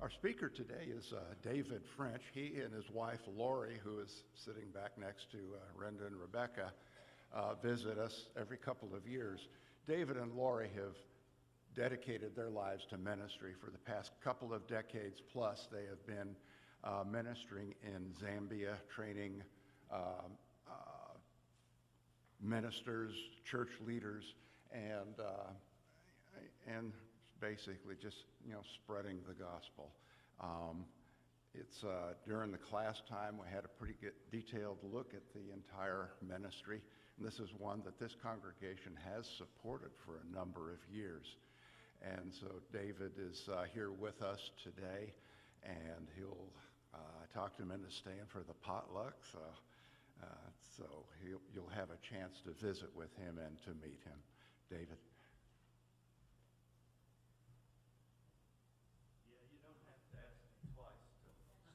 Our speaker today is David French. He and his wife Lori, who is sitting back next to Renda and Rebecca, visit us every couple of years. David and Lori have dedicated their lives to ministry for the past couple of decades plus. They have been ministering in Zambia, training ministers, church leaders, and basically just spreading the gospel. It's during the class time we had a pretty good detailed look at the entire ministry, and this is one that this congregation has supported for a number of years. And so David is here with us today, and he'll talk to him into staying for the potluck. So you'll have a chance to visit with him and to meet him. David.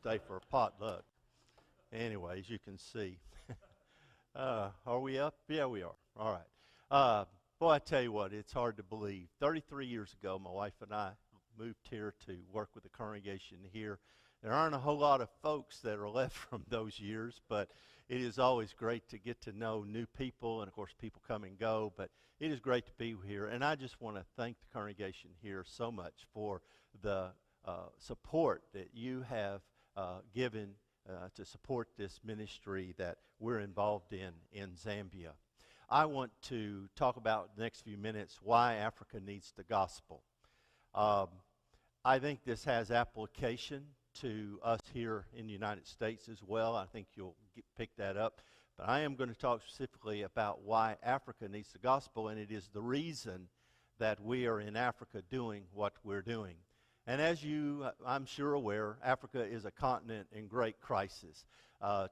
Stay for a potluck. Anyway, as you can see. Are we up? Yeah, we are. All right. Boy, I tell you what, it's hard to believe. 33 years ago, my wife and I moved here to work with the congregation here. There aren't a whole lot of folks that are left from those years, but it is always great to get to know new people, and of course people come and go, but it is great to be here. And I just want to thank the congregation here so much for the support that you have given to support this ministry that we're involved in Zambia. I want to talk about the next few minutes why Africa needs the gospel. I think this has application to us here in the United States as well. I think you'll pick that up. But I am going to talk specifically about why Africa needs the gospel, and it is the reason that we are in Africa doing what we're doing. And as you, I'm sure, aware, Africa is a continent in great crisis.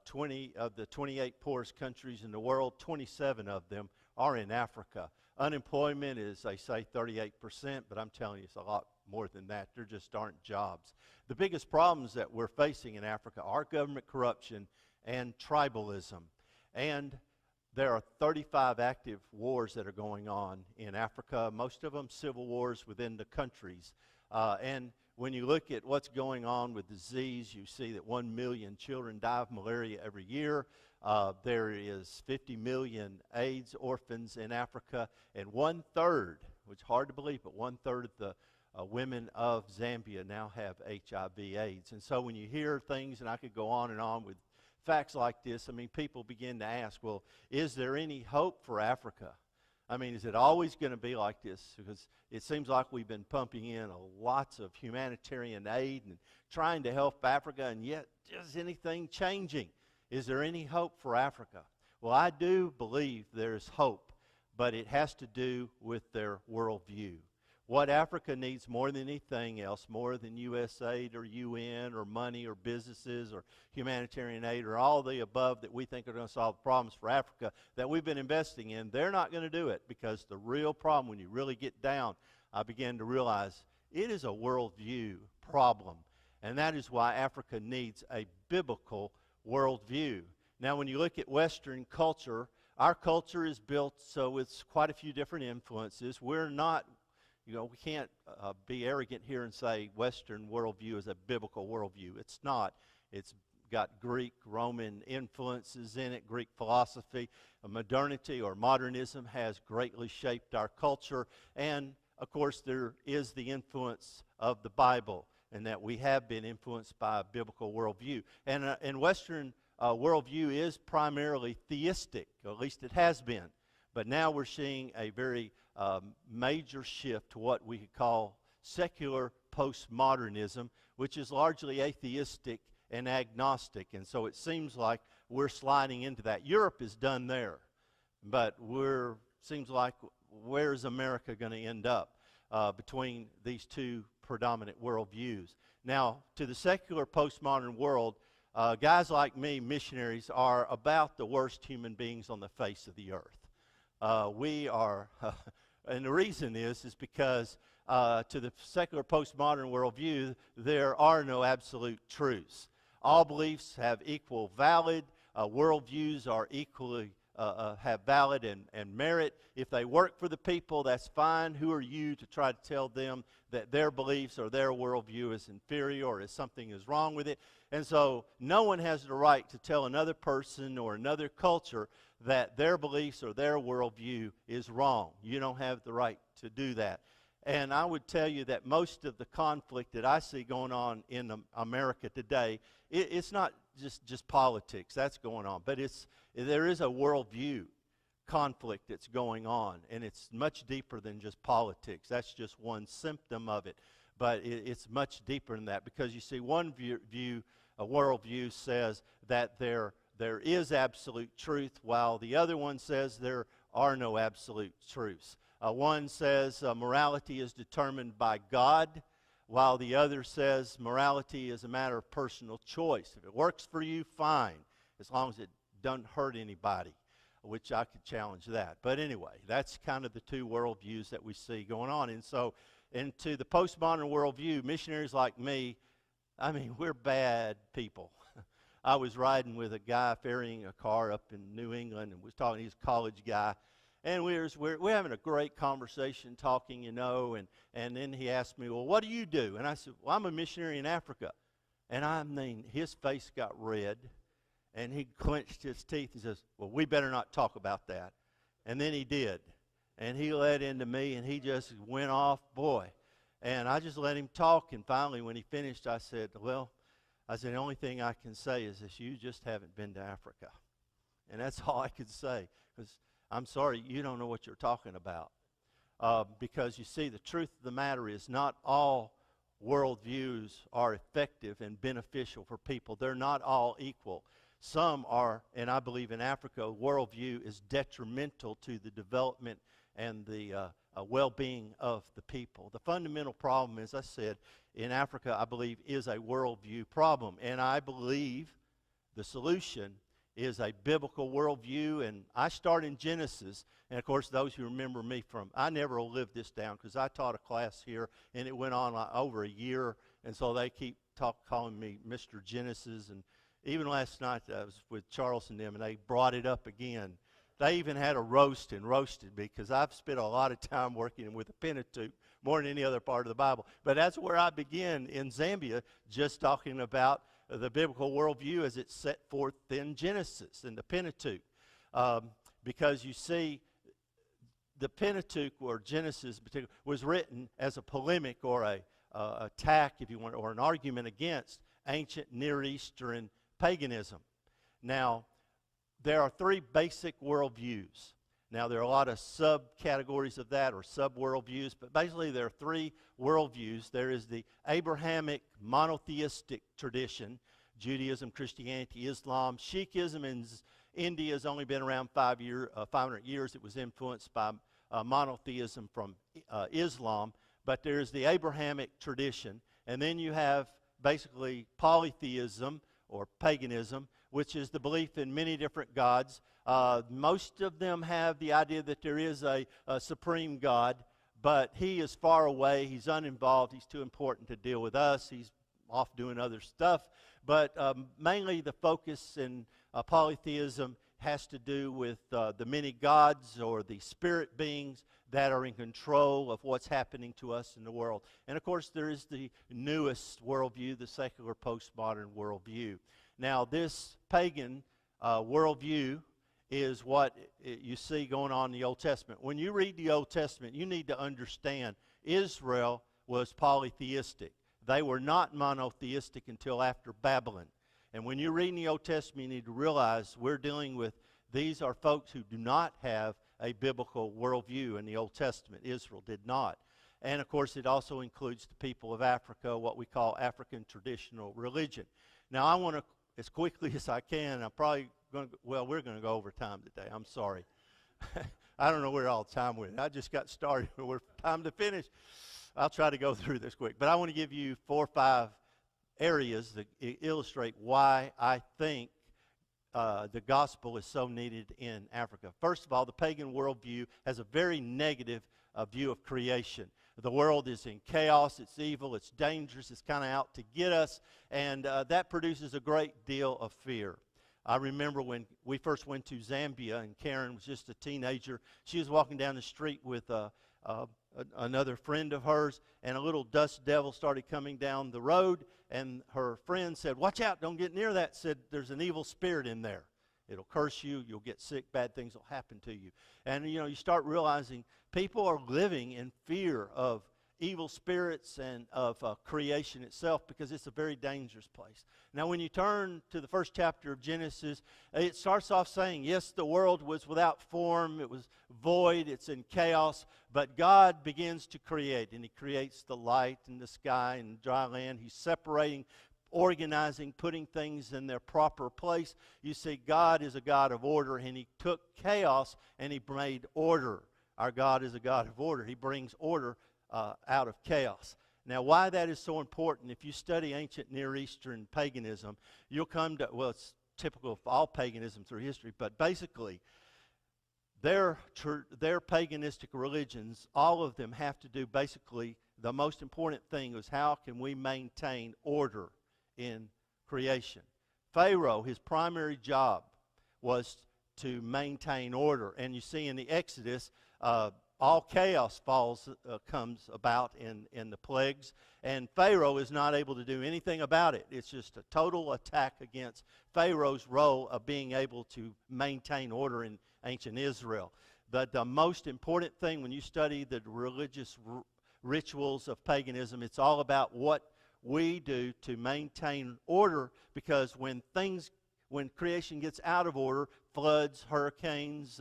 20 of the 28 poorest countries in the world, 27 of them are in Africa. Unemployment is, they say, 38%, but I'm telling you it's a lot more than that. There just aren't jobs. The biggest problems that we're facing in Africa are government corruption and tribalism. And there are 35 active wars that are going on in Africa, most of them civil wars within the countries. And when you look at what's going on with disease, you see that 1 million children die of malaria every year. There is 50 million AIDS orphans in Africa, and 1/3, which is hard to believe, but 1/3 of the women of Zambia now have HIV/AIDS. And so when you hear things, and I could go on and on with facts like this, I mean, people begin to ask, well, is there any hope for Africa? I mean, is it always going to be like this? Because it seems like we've been pumping in lots of humanitarian aid and trying to help Africa, and yet is anything changing? Is there any hope for Africa? Well, I do believe there's hope, but it has to do with their worldview. What Africa needs more than anything else, more than U.S. aid or UN or money or businesses or humanitarian aid or all the above that we think are going to solve problems for Africa that we've been investing in, they're not going to do it, because the real problem, when you really get down, I began to realize it is a worldview problem. And that is why Africa needs a biblical worldview. Now, when you look at Western culture, our culture is built so it's quite a few different influences. We're not, we can't be arrogant here and say Western worldview is a biblical worldview. It's not. It's got Greek, Roman influences in it, Greek philosophy. Modernity or modernism has greatly shaped our culture. And, of course, there is the influence of the Bible, and that we have been influenced by a biblical worldview. And Western worldview is primarily theistic, or at least it has been. But now we're seeing a very major shift to what we could call secular postmodernism, which is largely atheistic and agnostic. And so it seems like we're sliding into that. Europe is done there, but seems like where's America going to end up between these two predominant worldviews? Now, to the secular postmodern world, guys like me, missionaries, are about the worst human beings on the face of the earth. We are, and the reason is because to the secular postmodern worldview, there are no absolute truths. All beliefs have equal valid. Worldviews are equally have valid and merit. If they work for the people, that's fine. Who are you to try to tell them that their beliefs or their worldview is inferior or is something is wrong with it? And so no one has the right to tell another person or another culture that their beliefs or their worldview is wrong. You don't have the right to do that. And I would tell you that most of the conflict that I see going on in America today, it's not just politics that's going on, but there is a worldview conflict that's going on, and it's much deeper than just politics. That's just one symptom of it, but it's much deeper than that, because you see, one a worldview says that there is absolute truth, while the other one says there are no absolute truths. One says morality is determined by God, while the other says morality is a matter of personal choice. If it works for you, fine, as long as it doesn't hurt anybody, which I could challenge that. But anyway, that's kind of the two worldviews that we see going on. And so into the postmodern worldview, missionaries like me, I mean, we're bad people. I was riding with a guy ferrying a car up in New England, and was talking, he's a college guy, and we're having a great conversation talking, and then he asked me, well, what do you do? And I said, well, I'm a missionary in Africa. And I mean, his face got red, and he clenched his teeth. He says, well, we better not talk about that. And then he did. And he led into me, and he just went off, boy. And I just let him talk, and finally, when he finished, I said, the only thing I can say is this: you just haven't been to Africa. And that's all I could say, because I'm sorry, you don't know what you're talking about. Because you see, the truth of the matter is not all worldviews are effective and beneficial for people. They're not all equal. Some are, and I believe in Africa, worldview is detrimental to the development and the well-being of the people. The fundamental problem, as I said, in Africa, I believe, is a worldview problem. And I believe the solution is a biblical worldview. And I start in Genesis. And, of course, those who remember me I never lived this down, because I taught a class here, and it went on over a year. And so they keep calling me Mr. Genesis. And even last night, I was with Charles and them, and they brought it up again. They even had a roast and roasted me, because I've spent a lot of time working with the Pentateuch, more than any other part of the Bible. But that's where I began in Zambia, just talking about the biblical worldview as it's set forth in Genesis, in the Pentateuch. Because you see, the Pentateuch, or Genesis in particular, was written as a polemic or a attack, if you want, or an argument against ancient Near Eastern paganism. Now, there are three basic worldviews. Now, there are a lot of subcategories of that, or sub-worldviews, but basically there are three worldviews. There is the Abrahamic monotheistic tradition: Judaism, Christianity, Islam. Sikhism in India has only been around 500 years. It was influenced by monotheism from Islam. But there's the Abrahamic tradition, and then you have basically polytheism, or paganism, which is the belief in many different gods. Most of them have the idea that there is a supreme God, but he is far away, he's uninvolved, he's too important to deal with us, he's off doing other stuff. But mainly the focus in polytheism has to do with the many gods, or the spirit beings that are in control of what's happening to us in the world. And of course, there is the newest worldview, the secular postmodern worldview. Now, this pagan worldview is what you see going on in the Old Testament. When you read the Old Testament, you need to understand Israel was polytheistic. They were not monotheistic until after Babylon. And when you read in the Old Testament, you need to realize we're dealing with, these are folks who do not have a biblical worldview in the Old Testament. Israel did not. And of course, it also includes the people of Africa, what we call African traditional religion. Now, I want to, as quickly as I can, we're going to go over time today. I'm sorry. I don't know where all the time went. I just got started. We're time to finish. I'll try to go through this quick. But I want to give you 4 or 5 areas that illustrate why I think the gospel is so needed in Africa. First of all, the pagan worldview has a very negative view of creation. The world is in chaos, it's evil, it's dangerous, it's kind of out to get us, and that produces a great deal of fear. I remember when we first went to Zambia, and Karen was just a teenager. She was walking down the street with another friend of hers, and a little dust devil started coming down the road, and her friend said, "Watch out, don't get near that," said, "There's an evil spirit in there. It'll curse you, you'll get sick, bad things will happen to you." And, you start realizing people are living in fear of evil spirits and of creation itself, because it's a very dangerous place. Now, when you turn to the first chapter of Genesis, it starts off saying, yes, the world was without form, it was void, it's in chaos, but God begins to create, and He creates the light and the sky and dry land. He's separating, organizing, putting things in their proper place. You see, God is a God of order, and He took chaos and He made order. Our God is a God of order. He brings order out of chaos. Now, why that is so important, if you study ancient Near Eastern paganism, you'll come to, well, it's typical of all paganism through history, but basically, their paganistic religions, all of them have to do basically, the most important thing is how can we maintain order in creation. Pharaoh, his primary job was to maintain order. And you see in the Exodus, all chaos comes about in the plagues, and Pharaoh is not able to do anything about it. It's just a total attack against Pharaoh's role of being able to maintain order in ancient Israel. The most important thing when you study the religious rituals of paganism, it's all about what we do to maintain order, because when creation gets out of order, floods, hurricanes,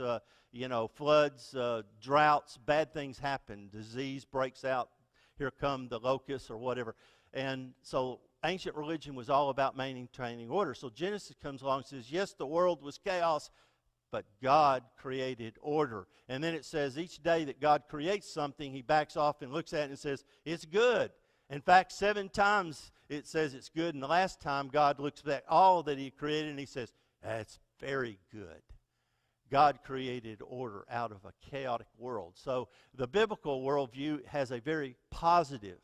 droughts, bad things happen. Disease breaks out. Here come the locusts or whatever. And so ancient religion was all about maintaining order. So Genesis comes along and says, yes, the world was chaos, but God created order. And then it says each day that God creates something, He backs off and looks at it and says, it's good. In fact, 7 times it says it's good, and the last time God looks at all that He created and He says, that's very good. God created order out of a chaotic world. So the biblical worldview has a very positive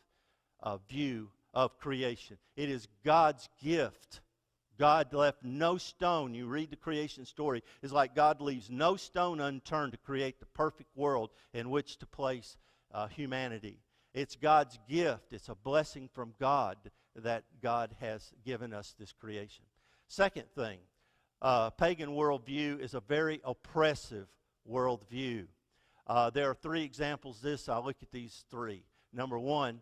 view of creation. It is God's gift. God left no stone. You read the creation story, it's like God leaves no stone unturned to create the perfect world in which to place humanity. It's God's gift. It's a blessing from God that God has given us this creation. Second thing, pagan worldview is a very oppressive worldview. There are 3 examples of this. I'll look at these 3. Number 1,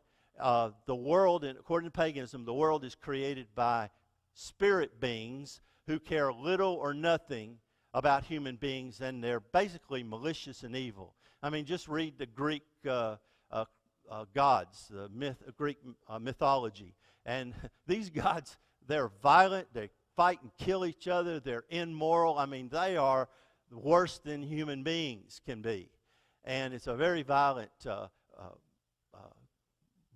the world, according to paganism, the world is created by spirit beings who care little or nothing about human beings, and they're basically malicious and evil. I mean, just read the Greek gods, the Greek mythology. And these gods, they're violent, they fight and kill each other, they're immoral. I mean, they are worse than human beings can be. And it's a very violent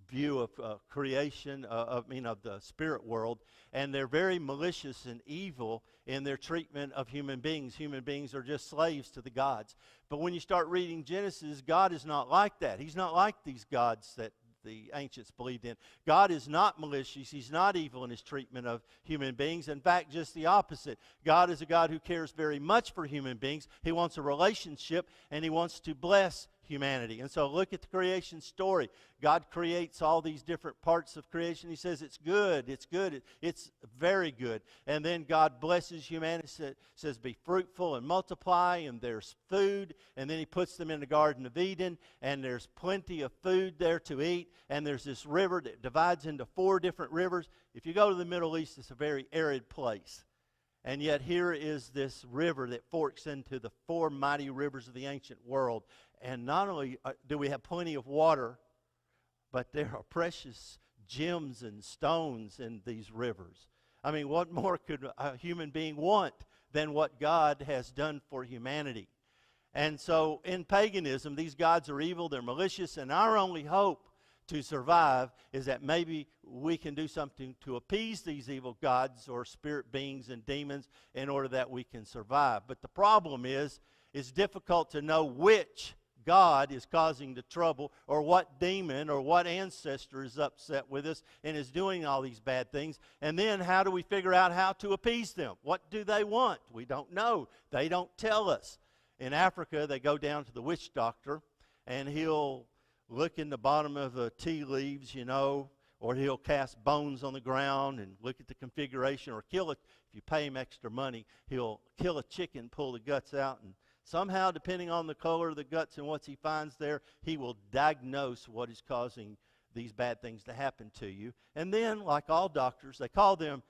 view of creation, of the spirit world. And they're very malicious and evil in their treatment of human beings. Human beings are just slaves to the gods. But when you start reading Genesis, God is not like that. He's not like these gods that the ancients believed in. God is not malicious. He's not evil in His treatment of human beings. In fact, just the opposite. God is a God who cares very much for human beings. He wants a relationship, and He wants to bless humanity. And so look at the creation story. God creates all these different parts of creation. He says it's good, it's very good. And then God blesses humanity, says be fruitful and multiply, and there's food. And then He puts them in the Garden of Eden, and there's plenty of food there to eat. And there's this river that divides into 4 different rivers. If you go to the Middle East, it's a very arid place. And yet here is this river that forks into the 4 mighty rivers of the ancient world. And not only do we have plenty of water, but there are precious gems and stones in these rivers. I mean, what more could a human being want than what God has done for humanity? And so in paganism, these gods are evil, they're malicious, and our only hope to survive is that maybe we can do something to appease these evil gods or spirit beings and demons in order that we can survive. But the problem is, it's difficult to know which God is causing the trouble, or what demon or what ancestor is upset with us and is doing all these bad things. And then how do we figure out how to appease them? What do they want? We don't know. They don't tell us. In Africa, they go down to the witch doctor, and he'll look in the bottom of the tea leaves, or he'll cast bones on the ground and look at the configuration, or kill it. If you pay him extra money, he'll kill a chicken, pull the guts out, and somehow, depending on the color of the guts and what he finds there, he will diagnose what is causing these bad things to happen to you. And then, like all doctors, they call them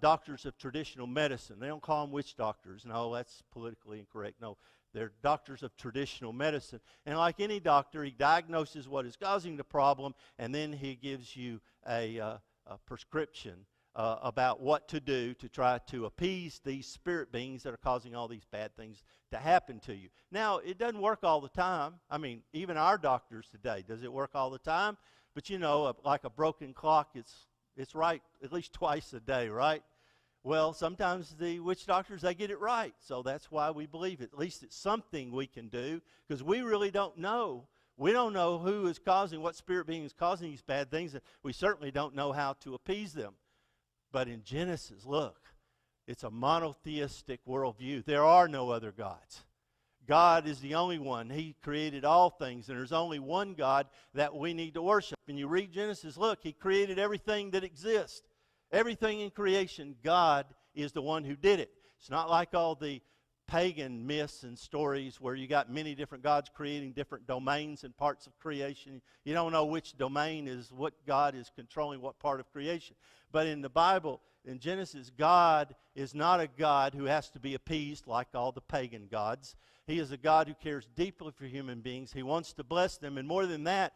doctors of traditional medicine. They don't call them witch doctors. No, that's politically incorrect. No, they're doctors of traditional medicine. And like any doctor, he diagnoses what is causing the problem, and then he gives you a prescription about what to do to try to appease these spirit beings that are causing all these bad things to happen to you. Now, it doesn't work all the time. I mean, even our doctors today, does it work all the time? But like a broken clock, it's right at least twice a day, right? Well, sometimes the witch doctors, they get it right. So that's why we believe it. At least it's something we can do, because we really don't know. We don't know who is causing, what spirit being is causing these bad things, and we certainly don't know how to appease them. But in Genesis, look, it's a monotheistic worldview. There are no other gods. God is the only one. He created all things, and there's only one God that we need to worship. And you read Genesis, look, He created everything that exists. Everything in creation, God is the one who did it. It's not like all the pagan myths and stories where you got many different gods creating different domains and parts of creation. You don't know which domain is what God is controlling, what part of creation. But in the Bible, in Genesis, God is not a God who has to be appeased like all the pagan gods. He is a God who cares deeply for human beings. He wants to bless them. And more than that,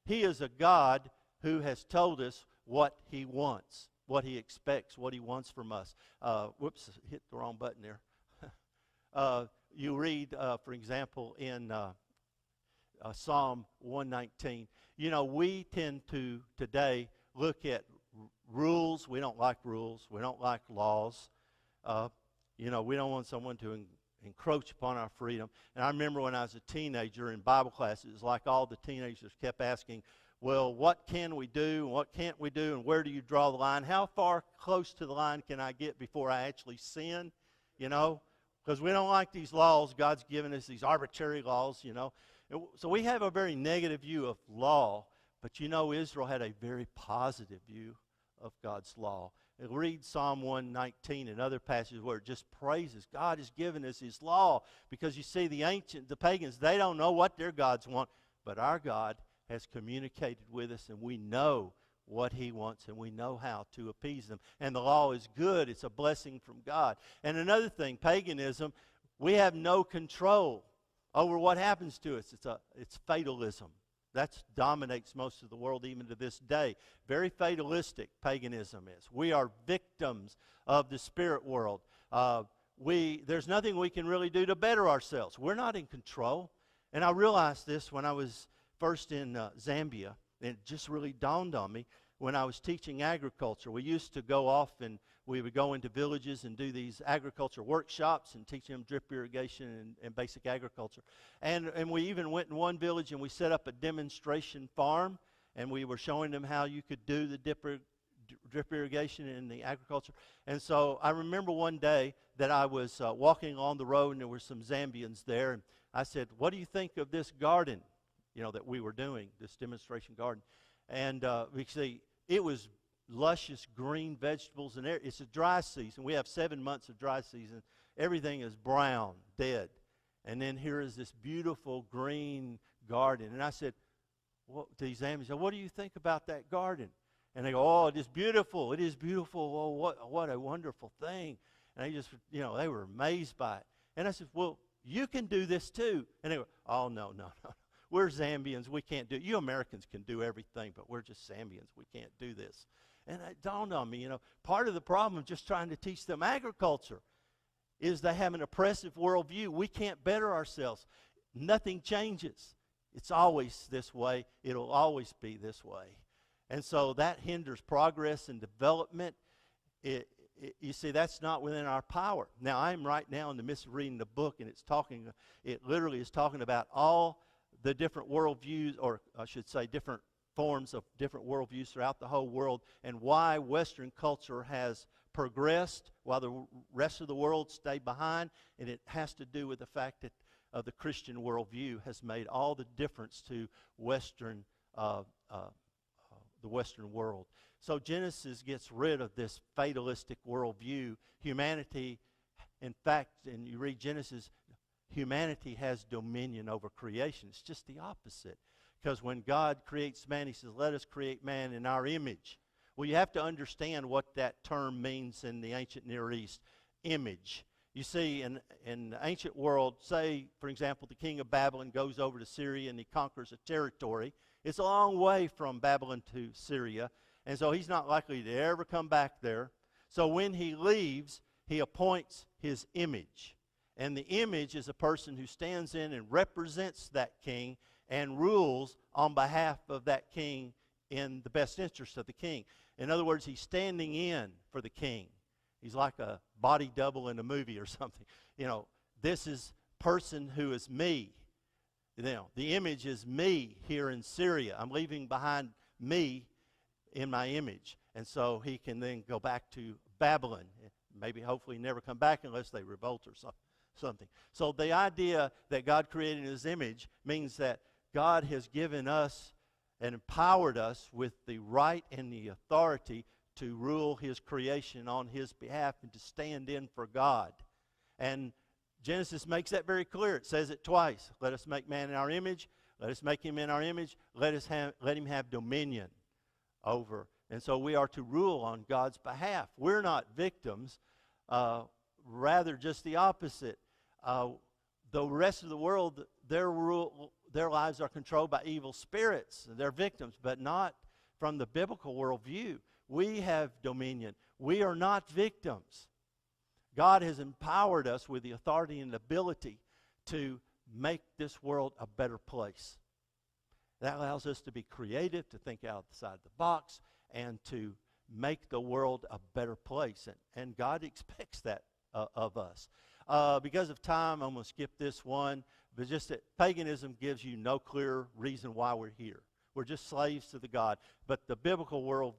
He is a God who has told us what He wants, what He expects, what He wants from us. Whoops, hit the wrong button there. You read, for example, in Psalm 119. We tend to today look at rules. We don't like rules. We don't like laws. We don't want someone to encroach upon our freedom. And I remember when I was a teenager in Bible class, it was like all the teenagers kept asking, well, what can we do and what can't we do and where do you draw the line? How far close to the line can I get before I actually sin? Because we don't like these laws. God's given us these arbitrary laws, So we have a very negative view of law, but Israel had a very positive view of God's law. And read Psalm 119 and other passages where it just praises. God has given us His law, because you see the pagans, they don't know what their gods want, but our God has communicated with us, and we know what He wants, and we know how to appease them. And the law is good. It's a blessing from God. And another thing, paganism, we have no control over what happens to us. It's fatalism. That dominates most of the world even to this day. Very fatalistic paganism is. We are victims of the spirit world. There's nothing we can really do to better ourselves. We're not in control. And I realized this when I was first in Zambia. And it just really dawned on me when I was teaching agriculture. We used to go off and we would go into villages and do these agriculture workshops and teach them drip irrigation and basic agriculture. And we even went in one village and we set up a demonstration farm, and we were showing them how you could do the drip irrigation in the agriculture. And so I remember one day that I was walking along the road, and there were some Zambians there, and I said, what do you think of this garden, that we were doing, this demonstration garden? And we see it was luscious green vegetables, and it's a dry season. We have 7 months of dry season. Everything is brown, dead. And then here is this beautiful green garden. And I said, to these Zambians, what do you think about that garden? And they go, oh, it is beautiful. It is beautiful. Oh, what a wonderful thing. And they just, they were amazed by it. And I said, well, you can do this too. And they go, oh, no. We're Zambians. We can't do it. You Americans can do everything, but we're just Zambians. We can't do this. And it dawned on me, part of the problem of just trying to teach them agriculture is they have an oppressive worldview. We can't better ourselves. Nothing changes. It's always this way. It'll always be this way. And so that hinders progress and development. You see, that's not within our power. Now, I'm right now in the midst of reading the book, and it literally is talking about all the different worldviews, or I should say different forms of different worldviews throughout the whole world, and why Western culture has progressed while the rest of the world stayed behind. And it has to do with the fact that the Christian worldview has made all the difference to Western the Western world. So Genesis gets rid of this fatalistic worldview. Humanity, in fact, and you read Genesis, humanity has dominion over creation. It's just the opposite. Because when God creates man, he says, let us create man in our image. Well, you have to understand what that term means in the ancient Near East, image. You see, in the ancient world, say, for example, the king of Babylon goes over to Syria and he conquers a territory. It's a long way from Babylon to Syria, and so he's not likely to ever come back there. So when he leaves, he appoints his image. And the image is a person who stands in and represents that king and rules on behalf of that king in the best interest of the king. In other words, he's standing in for the king. He's like a body double in a movie or something. You know, this is person who is me. You know, the image is me here in Syria. I'm leaving behind me in my image. And so he can then go back to Babylon. Maybe hopefully never come back unless they revolt or something. So the idea that God created in his image means that God has given us and empowered us with the right and the authority to rule his creation on his behalf and to stand in for God. And Genesis makes that very clear. It says it twice. Let us make man in our image. Let us make him in our image. Let him have dominion over. And so we are to rule on God's behalf. We're not victims, rather just the opposite. The rest of the world, their lives are controlled by evil spirits. They're victims, but not from the biblical worldview. We have dominion. We are not victims. God has empowered us with the authority and ability to make this world a better place. That allows us to be creative, to think outside the box, and to make the world a better place. And God expects that of us. Because of time, I'm going to skip this one. But just that paganism gives you no clear reason why we're here. We're just slaves to the God. But the biblical world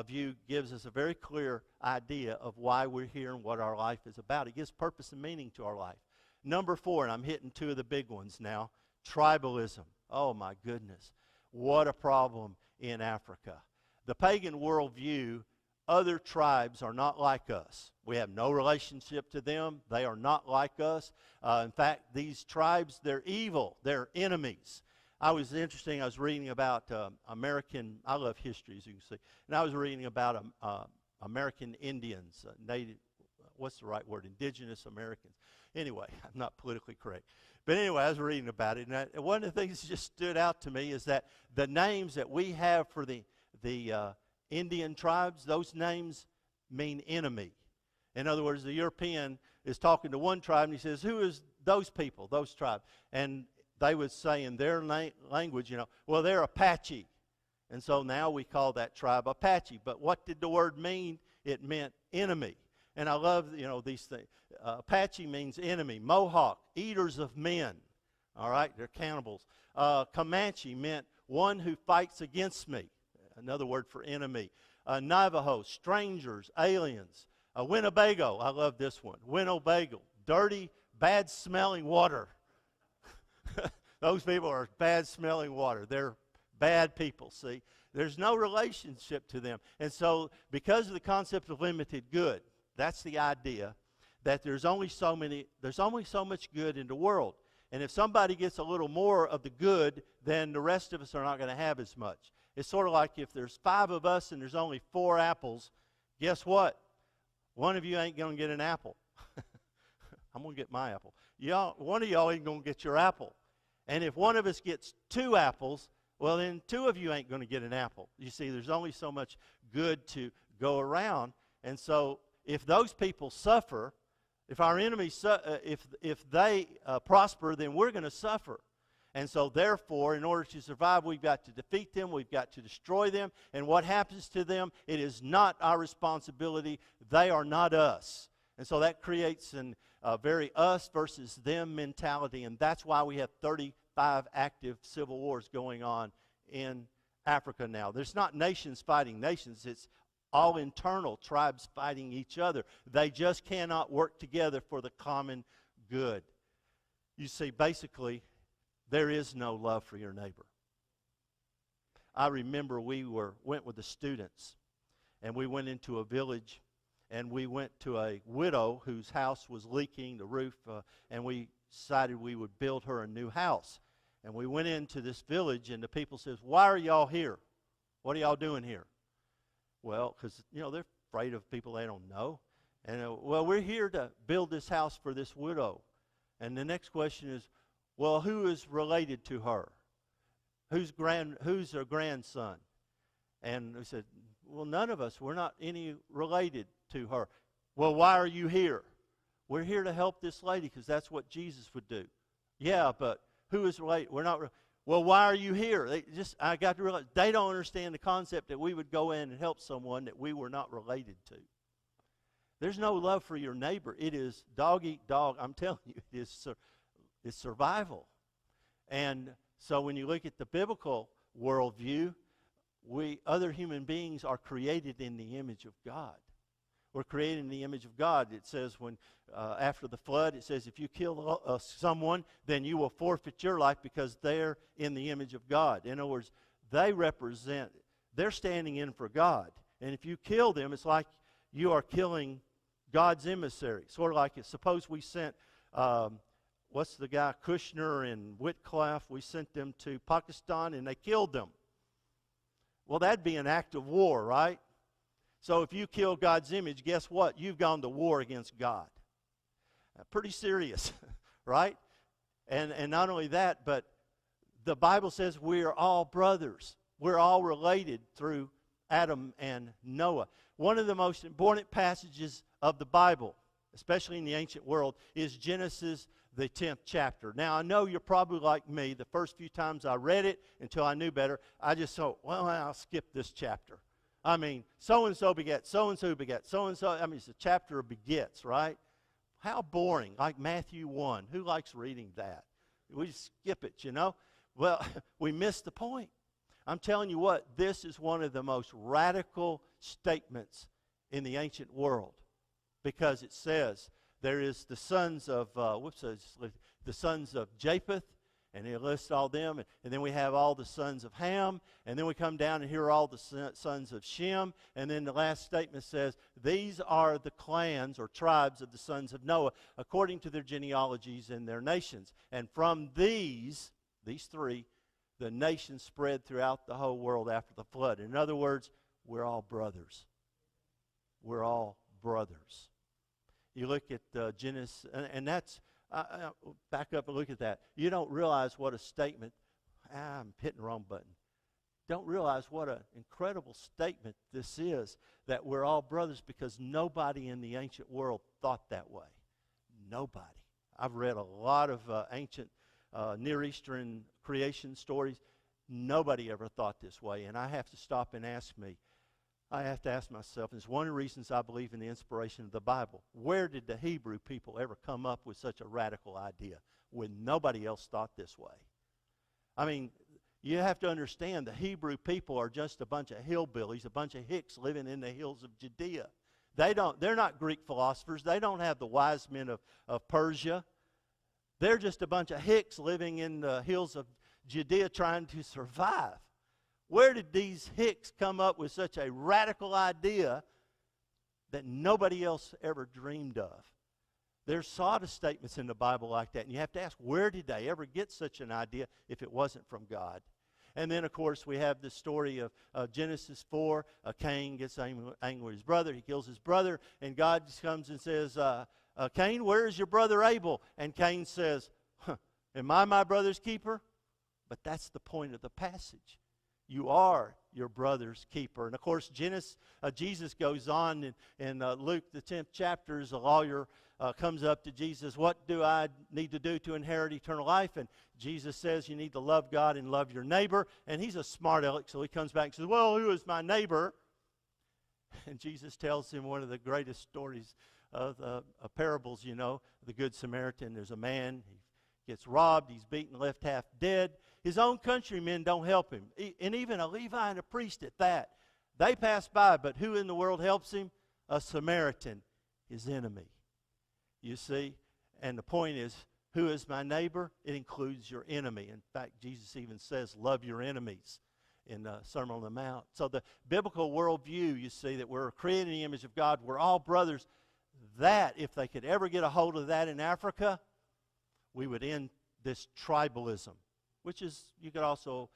view gives us a very clear idea of why we're here and what our life is about. It gives purpose and meaning to our life. Number 4, and I'm hitting 2 of the big ones now, tribalism. Oh my goodness. What a problem in Africa. The pagan worldview, other tribes are not like us. We have no relationship to them. They are not like us. In fact, these tribes, they're evil. They're enemies. I was reading about American, I love history, as you can see, and I was reading about American Indians, native, what's the right word, indigenous Americans. Anyway, I'm not politically correct. But anyway, I was reading about it, and one of the things that just stood out to me is that the names that we have for the Indian tribes, those names mean enemy. In other words, the European is talking to one tribe, and he says, who is those people, those tribes? And they would say in their language, well, they're Apache. And so now we call that tribe Apache. But what did the word mean? It meant enemy. And I love, these things. Apache means enemy. Mohawk, eaters of men. All right, they're cannibals. Comanche meant one who fights against me. Another word for enemy. Navajo, strangers, aliens. Winnebago, I love this one. Winnebago, dirty, bad-smelling water. Those people are bad-smelling water. They're bad people, see. There's no relationship to them. And so because of the concept of limited good, that's the idea that there's only so much good in the world. And if somebody gets a little more of the good, then the rest of us are not going to have as much. It's sort of like if there's 5 of us and there's only 4 apples, guess what? One of you ain't going to get an apple. I'm going to get my apple. One of y'all ain't going to get your apple. And if one of us gets 2 apples, well, then 2 of you ain't going to get an apple. You see, there's only so much good to go around. And so if those people suffer, if our enemies, if they prosper, then we're going to suffer. And so therefore, in order to survive, we've got to defeat them. We've got to destroy them. And what happens to them, it is not our responsibility. They are not us. And so that creates a very us versus them mentality. And that's why we have 30 5 active civil wars going on in Africa now. There's not nations fighting nations. It's all internal tribes fighting each other. They just cannot work together for the common good. You see, basically, there is no love for your neighbor. I remember we went with the students, and we went into a village, and we went to a widow whose house was leaking, the roof, and we decided we would build her a new house. And we went into this village, and the people says, "Why are y'all here? What are y'all doing here?" Well, because, they're afraid of people they don't know. And, well, we're here to build this house for this widow. And the next question is, well, who is related to her? Who's her grandson? And we said, well, none of us. We're not any related to her. Well, why are you here? We're here to help this lady because that's what Jesus would do. Yeah, but who is related? We're not. Well, why are you here? I got to realize they don't understand the concept that we would go in and help someone that we were not related to. There's no love for your neighbor. It is dog eat dog. I'm telling you, it's survival. And so when you look at the biblical worldview, other human beings are created in the image of God. We're created in the image of God. It says after the flood, it says if you kill someone, then you will forfeit your life because they're in the image of God. In other words, they're standing in for God. And if you kill them, it's like you are killing God's emissary. Sort of like suppose we sent, what's the guy, Kushner and Whitcliffe, we sent them to Pakistan and they killed them. Well, that'd be an act of war, right? So if you kill God's image, guess what? You've gone to war against God. Pretty serious, right? And not only that, but the Bible says we are all brothers. We're all related through Adam and Noah. One of the most important passages of the Bible, especially in the ancient world, is Genesis, the 10th chapter. Now, I know you're probably like me. The first few times I read it, until I knew better, I just thought, well, I'll skip this chapter. I mean, so-and-so begat, so-and-so begat, so-and-so. I mean, it's a chapter of begets, right? How boring, like Matthew 1. Who likes reading that? We skip it, Well, we missed the point. I'm telling you what, this is one of the most radical statements in the ancient world because it says there is the sons of, the sons of Japheth, and it lists all them, and then we have all the sons of Ham, and then we come down and here are all the sons of Shem, and then the last statement says, these are the clans or tribes of the sons of Noah, according to their genealogies and their nations. And from these three, the nations spread throughout the whole world after the flood. In other words, we're all brothers. We're all brothers. You look at Genesis, and that's, back up and look at that. You don't realize what a statement, I'm hitting the wrong button. Don't realize what an incredible statement this is, that we're all brothers, because nobody in the ancient world thought that way. Nobody. I've read a lot of ancient Near Eastern creation stories. Nobody ever thought this way, and I have to stop and I have to ask myself, and it's one of the reasons I believe in the inspiration of the Bible, where did the Hebrew people ever come up with such a radical idea when nobody else thought this way? I mean, you have to understand the Hebrew people are just a bunch of hillbillies, a bunch of hicks living in the hills of Judea. They're not Greek philosophers. They don't have the wise men of Persia. They're just a bunch of hicks living in the hills of Judea trying to survive. Where did these hicks come up with such a radical idea that nobody else ever dreamed of? There's sort of statements in the Bible like that, and you have to ask, where did they ever get such an idea if it wasn't from God? And then, of course, we have the story of Genesis 4. Cain gets angry with his brother. He kills his brother, and God comes and says, Cain, where is your brother Abel? And Cain says, am I my brother's keeper? But that's the point of the passage. You are your brother's keeper. And of course, Jesus goes on in Luke, the 10th chapter, as a lawyer comes up to Jesus, what do I need to do to inherit eternal life? And Jesus says you need to love God and love your neighbor. And he's a smart aleck, so he comes back and says, well, who is my neighbor? And Jesus tells him one of the greatest stories of parables, the Good Samaritan. There's a man, he gets robbed, he's beaten, left half dead. His own countrymen don't help him, and even a Levi and a priest at that. They pass by, but who in the world helps him? A Samaritan, his enemy. You see? And the point is, who is my neighbor? It includes your enemy. In fact, Jesus even says, love your enemies in the Sermon on the Mount. So the biblical worldview, you see, that we're created in the image of God, we're all brothers, that, if they could ever get a hold of that in Africa, we would end this tribalism, which is, you could also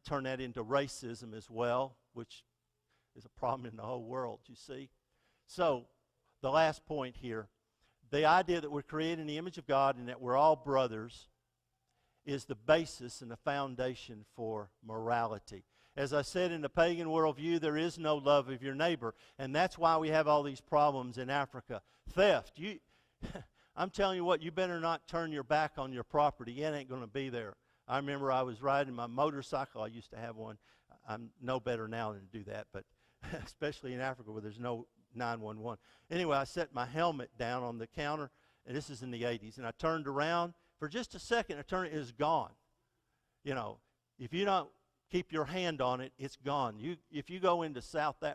turn that into racism as well, which is a problem in the whole world, you see. So, the last point here, the idea that we're created in the image of God and that we're all brothers is the basis and the foundation for morality. As I said, in the pagan worldview, there is no love of your neighbor, and that's why we have all these problems in Africa. Theft. I'm telling you what, you better not turn your back on your property. It ain't going to be there. I remember I was riding my motorcycle. I used to have one. I'm no better now than to do that, but especially in Africa where there's no 911. Anyway, I set my helmet down on the counter, and this is in the 80s, and I turned around. For just a second, it was gone. You know, if you don't keep your hand on it, it's gone. If you go into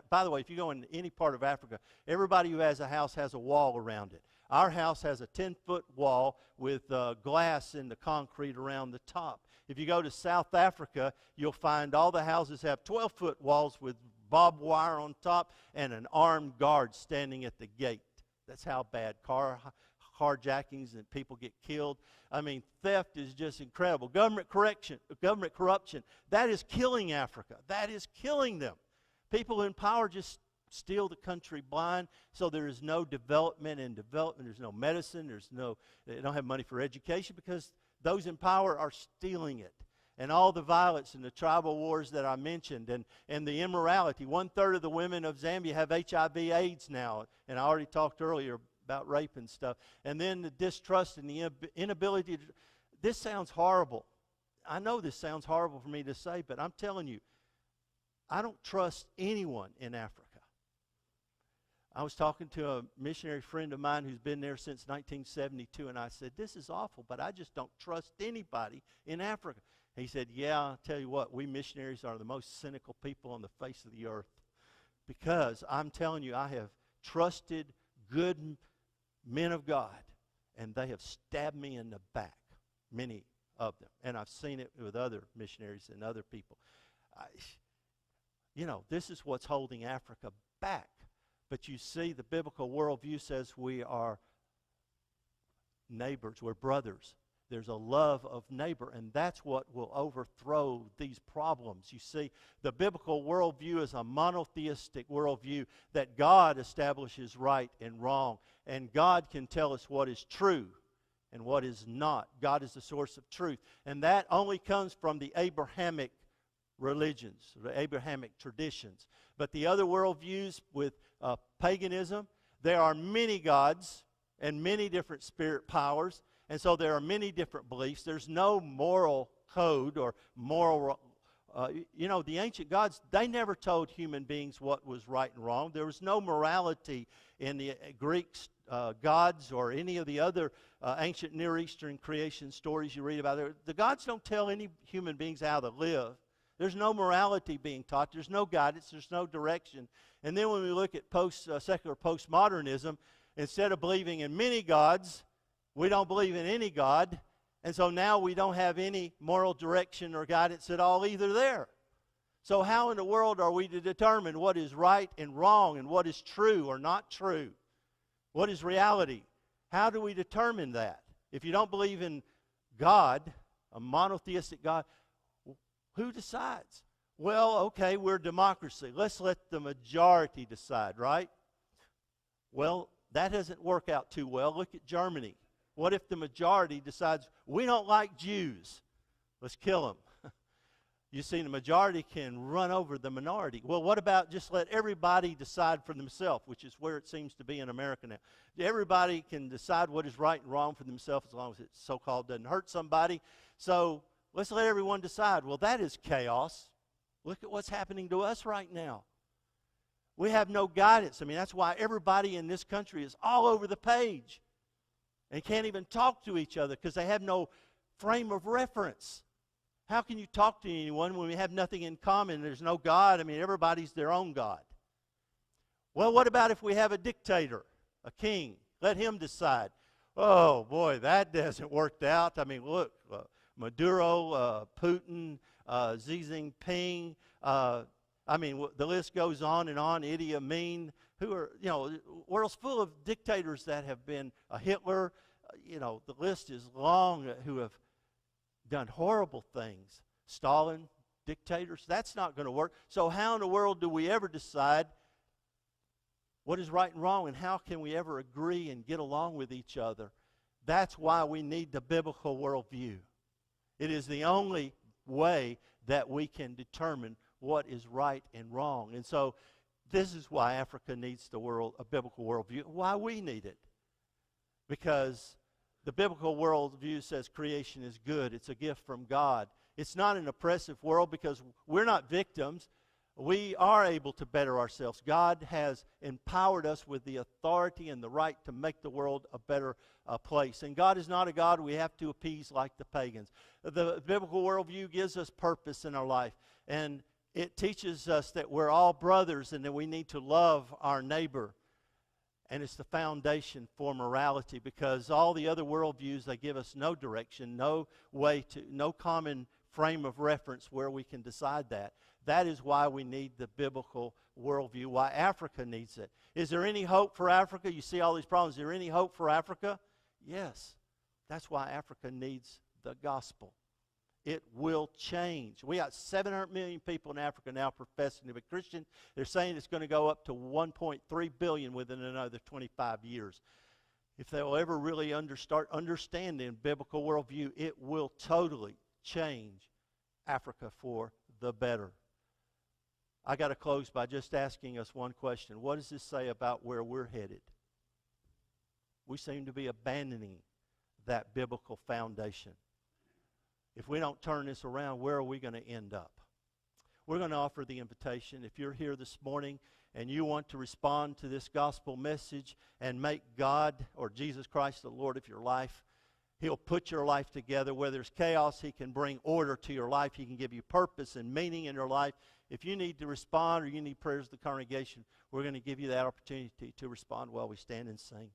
by the way, if you go into any part of Africa, everybody who has a house has a wall around it. Our house has a 10-foot wall with glass in the concrete around the top. If you go to South Africa, you'll find all the houses have 12-foot walls with barbed wire on top and an armed guard standing at the gate. That's how bad carjackings and people get killed. I mean, theft is just incredible. Government corruption, that is killing Africa. That is killing them. People in power just steal the country blind, so there is no development. There's no medicine. They don't have money for education because those in power are stealing it. And all the violence and the tribal wars that I mentioned and the immorality. 1/3 of the women of Zambia have HIV/AIDS now, and I already talked earlier about rape and stuff. And then the distrust and the inability to... This sounds horrible. I know this sounds horrible for me to say, but I'm telling you, I don't trust anyone in Africa. I was talking to a missionary friend of mine who's been there since 1972, and I said, this is awful, but I just don't trust anybody in Africa. He said, yeah, I'll tell you what, we missionaries are the most cynical people on the face of the earth. Because I'm telling you, I have trusted good men of God, and they have stabbed me in the back, many of them. And I've seen it with other missionaries and other people. This is what's holding Africa back. But you see, the biblical worldview says we are neighbors, we're brothers. There's a love of neighbor, and that's what will overthrow these problems. You see, the biblical worldview is a monotheistic worldview that God establishes right and wrong, and God can tell us what is true and what is not. God is the source of truth, and that only comes from the Abrahamic religions, the Abrahamic traditions. But the other worldviews with paganism, there are many gods and many different spirit powers. And so there are many different beliefs. There's no moral code or moral... the ancient gods, they never told human beings what was right and wrong. There was no morality in the Greek gods or any of the other ancient Near Eastern creation stories you read about. The gods don't tell any human beings how to live. There's no morality being taught. There's no guidance. There's no direction. And then when we look at secular postmodernism, instead of believing in many gods, we don't believe in any God, and so now we don't have any moral direction or guidance at all either there. So how in the world are we to determine what is right and wrong and what is true or not true? What is reality? How do we determine that? If you don't believe in God, a monotheistic God, who decides? Well, okay, we're a democracy. Let's let the majority decide, right? Well, that doesn't work out too well. Look at Germany. What if the majority decides, we don't like Jews? Let's kill them. You see, the majority can run over the minority. Well, what about just let everybody decide for themselves, which is where it seems to be in America now. Everybody can decide what is right and wrong for themselves as long as it so-called doesn't hurt somebody. So let's let everyone decide. Well, that is chaos. Look at what's happening to us right now. We have no guidance. I mean, that's why everybody in this country is all over the page. and can't even talk to each other because they have no frame of reference. How can you talk to anyone when we have nothing in common? There's no God. I mean, everybody's their own God. Well, what about if we have a dictator, a king? Let him decide. Oh, boy, that doesn't work out. I mean, look, Maduro, Putin, Xi Jinping, the list goes on and on, Idi Amin, who are, the world's full of dictators that have been, Hitler, the list is long, who have done horrible things. Stalin, dictators, that's not going to work. So how in the world do we ever decide what is right and wrong, and how can we ever agree and get along with each other? That's why we need the biblical worldview. It is the only way that we can determine what is right and wrong. And so this is why Africa needs a biblical worldview, why we need it. Because the biblical worldview says creation is good. It's a gift from God. It's not an oppressive world because we're not victims. We are able to better ourselves. God has empowered us with the authority and the right to make the world a better place. And God is not a God we have to appease like the pagans. The biblical worldview gives us purpose in our life. And it teaches us that we're all brothers and that we need to love our neighbor. And it's the foundation for morality, because all the other worldviews, they give us no direction, no common frame of reference where we can decide that. That is why we need the biblical worldview, why Africa needs it. Is there any hope for Africa? You see all these problems. Is there any hope for Africa? Yes. That's why Africa needs the gospel. It will change. We got 700 million people in Africa now professing to be Christian. They're saying it's going to go up to 1.3 billion within another 25 years. If they'll ever really start understanding biblical worldview, it will totally change Africa for the better. I got to close by just asking us one question. What does this say about where we're headed? We seem to be abandoning that biblical foundation. If we don't turn this around, where are we going to end up? We're going to offer the invitation. If you're here this morning and you want to respond to this gospel message and make God or Jesus Christ the Lord of your life, He'll put your life together. Where there's chaos, He can bring order to your life. He can give you purpose and meaning in your life. If you need to respond or you need prayers of the congregation, we're going to give you that opportunity to respond while we stand and sing.